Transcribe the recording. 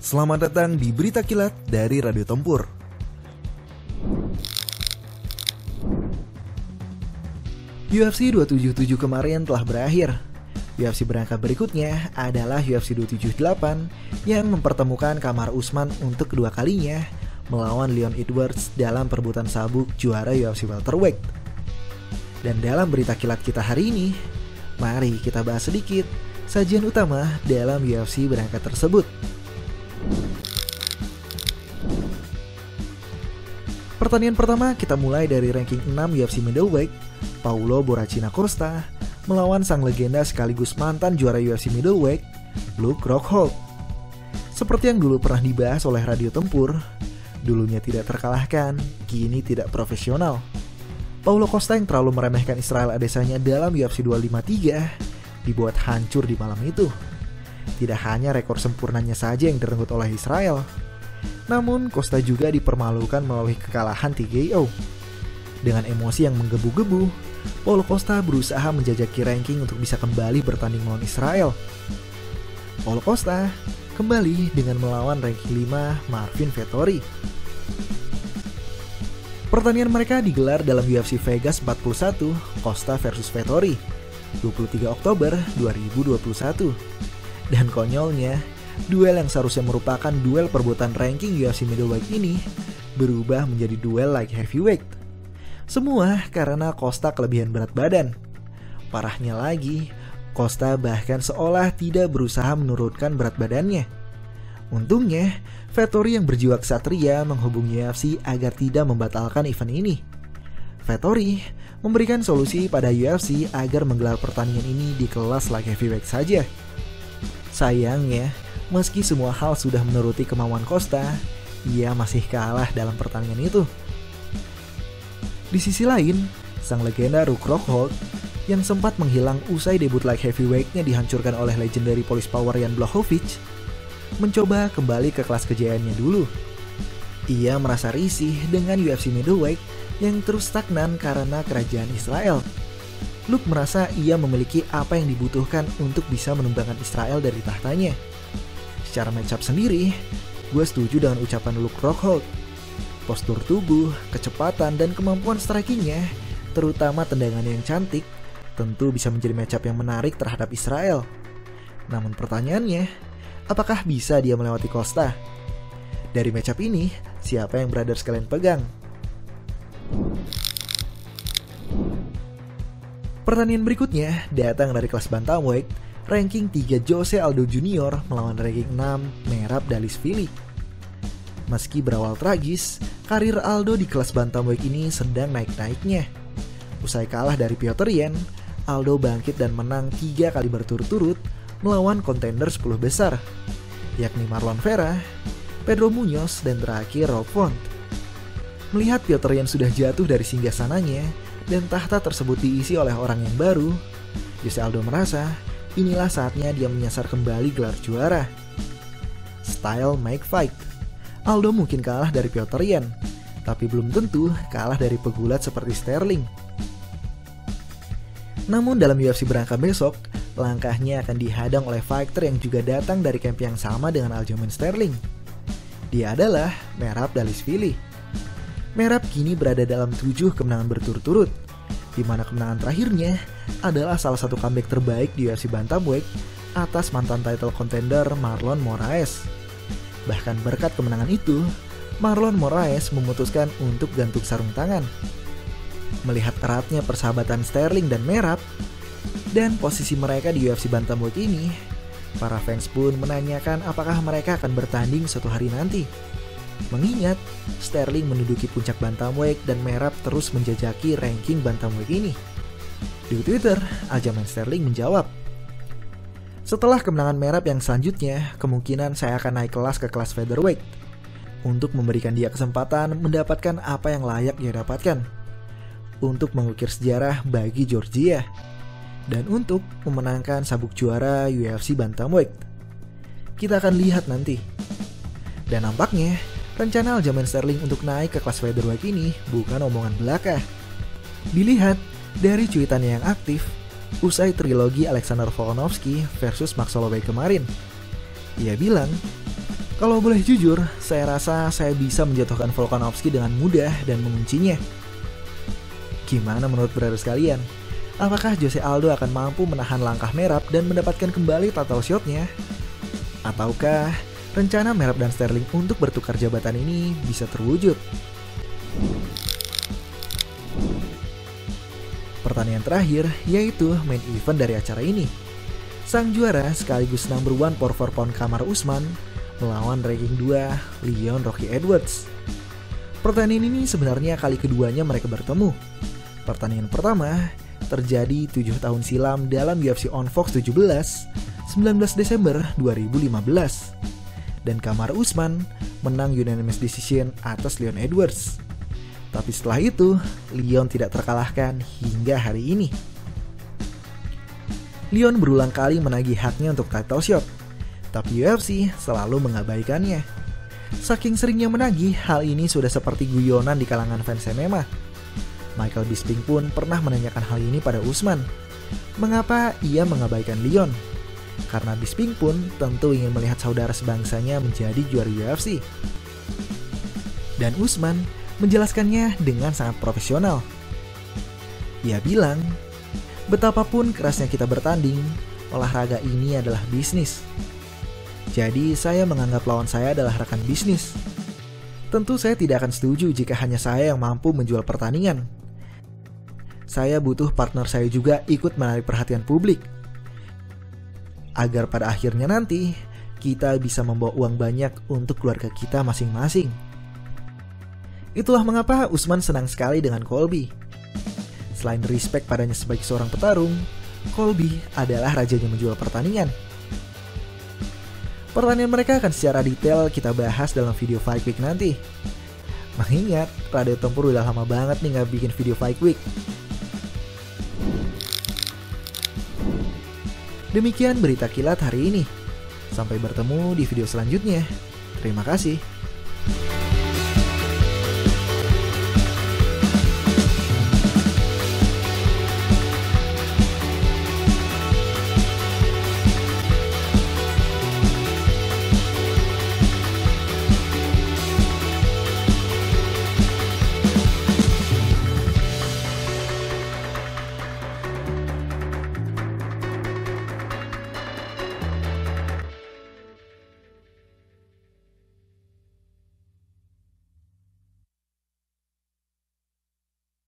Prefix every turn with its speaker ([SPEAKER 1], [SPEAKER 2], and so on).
[SPEAKER 1] Selamat datang di Berita Kilat dari Radio Tempur. UFC 277 kemarin telah berakhir. UFC berangkat berikutnya adalah UFC 278 yang mempertemukan Kamaru Usman untuk kedua kalinya melawan Leon Edwards dalam perebutan sabuk juara UFC welterweight. Dan dalam Berita Kilat kita hari ini, mari kita bahas sedikit sajian utama dalam UFC berangkat tersebut. Pertandingan pertama kita mulai dari ranking 6 UFC middleweight, Paulo Borrachina Costa melawan sang legenda sekaligus mantan juara UFC middleweight, Luke Rockhold. Seperti yang dulu pernah dibahas oleh Radio Tempur, dulunya tidak terkalahkan, kini tidak profesional. Paulo Costa yang terlalu meremehkan Israel Adesanya dalam UFC 253 dibuat hancur di malam itu. Tidak hanya rekor sempurnanya saja yang direnggut oleh Israel, namun Costa juga dipermalukan melalui kekalahan TKO. Dengan emosi yang menggebu-gebu, Paulo Costa berusaha menjajaki ranking untuk bisa kembali bertanding melawan Israel. Paulo Costa kembali dengan melawan ranking 5 Marvin Vettori. Pertandingan mereka digelar dalam UFC Vegas 41 Costa vs Vettori 23 Oktober 2021. Dan konyolnya, duel yang seharusnya merupakan duel perebutan ranking UFC middleweight ini berubah menjadi duel light heavyweight. Semua karena Costa kelebihan berat badan. Parahnya lagi, Costa bahkan seolah tidak berusaha menurunkan berat badannya. Untungnya, Vettori yang berjiwa ksatria menghubungi UFC agar tidak membatalkan event ini. Vettori memberikan solusi pada UFC agar menggelar pertandingan ini di kelas light heavyweight saja. Sayangnya, meski semua hal sudah menuruti kemauan Costa, ia masih kalah dalam pertandingan itu. Di sisi lain, sang legenda Luke Rockhold yang sempat menghilang usai debut light heavyweight-nya dihancurkan oleh legendary police power Jan Blachowicz, mencoba kembali ke kelas kejayaannya dulu. Ia merasa risih dengan UFC middleweight yang terus stagnan karena kerajaan Israel. Luke merasa ia memiliki apa yang dibutuhkan untuk bisa menumbangkan Israel dari tahtanya. Secara matchup sendiri, gue setuju dengan ucapan Luke Rockhold. Postur tubuh, kecepatan, dan kemampuan strikingnya, terutama tendangannya yang cantik, tentu bisa menjadi matchup yang menarik terhadap Israel. Namun pertanyaannya, apakah bisa dia melewati Costa? Dari matchup ini, siapa yang brother sekalian pegang? Pertandingan berikutnya datang dari kelas bantamweight, ranking 3 Jose Aldo Jr. melawan ranking 6 Merab Dvalishvili. Meski berawal tragis, karir Aldo di kelas bantamweight ini sedang naik-naiknya. Usai kalah dari Petr Yan, Aldo bangkit dan menang 3 kali berturut-turut melawan kontender 10 besar, yakni Marlon Vera, Pedro Munoz, dan terakhir Rob Font. Melihat Petr Yan sudah jatuh dari singgasananya dan tahta tersebut diisi oleh orang yang baru, Jose Aldo merasa inilah saatnya dia menyasar kembali gelar juara. Style make fight. Aldo mungkin kalah dari Petr Yan, tapi belum tentu kalah dari pegulat seperti Sterling. Namun dalam UFC berangkat besok, langkahnya akan dihadang oleh fighter yang juga datang dari camp yang sama dengan Aljamain Sterling. Dia adalah Merab Dvalishvili. Merab kini berada dalam 7 kemenangan berturut-turut, di mana kemenangan terakhirnya adalah salah satu comeback terbaik di UFC bantamweight atas mantan title contender Marlon Moraes. Bahkan berkat kemenangan itu, Marlon Moraes memutuskan untuk gantung sarung tangan. Melihat eratnya persahabatan Sterling dan Merab, dan posisi mereka di UFC bantamweight ini, para fans pun menanyakan apakah mereka akan bertanding suatu hari nanti. Mengingat Sterling menduduki puncak bantamweight dan Merab terus menjajaki ranking bantamweight ini. Di Twitter, Aljamain Sterling menjawab, "Setelah kemenangan Merab yang selanjutnya, kemungkinan saya akan naik kelas ke kelas featherweight untuk memberikan dia kesempatan mendapatkan apa yang layak dia dapatkan, untuk mengukir sejarah bagi Georgia, dan untuk memenangkan sabuk juara UFC bantamweight. Kita akan lihat nanti." Dan nampaknya rencana Aljamain Sterling untuk naik ke kelas featherweight ini bukan omongan belaka. Dilihat dari cuitannya yang aktif usai trilogi Alexander Volkanovski versus Max Holloway kemarin. Ia bilang, Kalau boleh jujur, saya rasa saya bisa menjatuhkan Volkanovski dengan mudah dan menguncinya. Gimana menurut brother sekalian? Apakah Jose Aldo akan mampu menahan langkah Merab dan mendapatkan kembali title shot-nya? Ataukah rencana Merab dan Sterling untuk bertukar jabatan ini bisa terwujud? Pertandingan terakhir yaitu main event dari acara ini. Sang juara sekaligus number 1 power 4 pound Kamaru Usman melawan ranking 2 Leon Rocky Edwards. Pertandingan ini sebenarnya kali keduanya mereka bertemu. Pertandingan pertama terjadi 7 tahun silam dalam UFC on Fox 17, 19 Desember 2015. Dan Kamaru Usman menang unanimous decision atas Leon Edwards. Tapi setelah itu, Leon tidak terkalahkan hingga hari ini. Leon berulang kali menagih haknya untuk title shot, tapi UFC selalu mengabaikannya. Saking seringnya menagih, hal ini sudah seperti guyonan di kalangan fans MMA. Michael Bisping pun pernah menanyakan hal ini pada Usman. Mengapa ia mengabaikan Leon? Karena Bisping pun tentu ingin melihat saudara sebangsanya menjadi juara UFC. Dan Usman menjelaskannya dengan sangat profesional. Ia bilang, betapapun kerasnya kita bertanding, olahraga ini adalah bisnis. Jadi saya menganggap lawan saya adalah rekan bisnis. Tentu saya tidak akan setuju jika hanya saya yang mampu menjual pertandingan. Saya butuh partner saya juga ikut menarik perhatian publik. Agar pada akhirnya nanti, kita bisa membawa uang banyak untuk keluarga kita masing-masing. Itulah mengapa Usman senang sekali dengan Colby. Selain respect padanya sebagai seorang petarung, Colby adalah rajanya menjual pertandingan. Pertandingan mereka akan secara detail kita bahas dalam video Fight Week nanti. Mengingat, Radio Tempur udah lama banget nih gak bikin video Fight Week. Demikian berita kilat hari ini. Sampai bertemu di video selanjutnya. Terima kasih.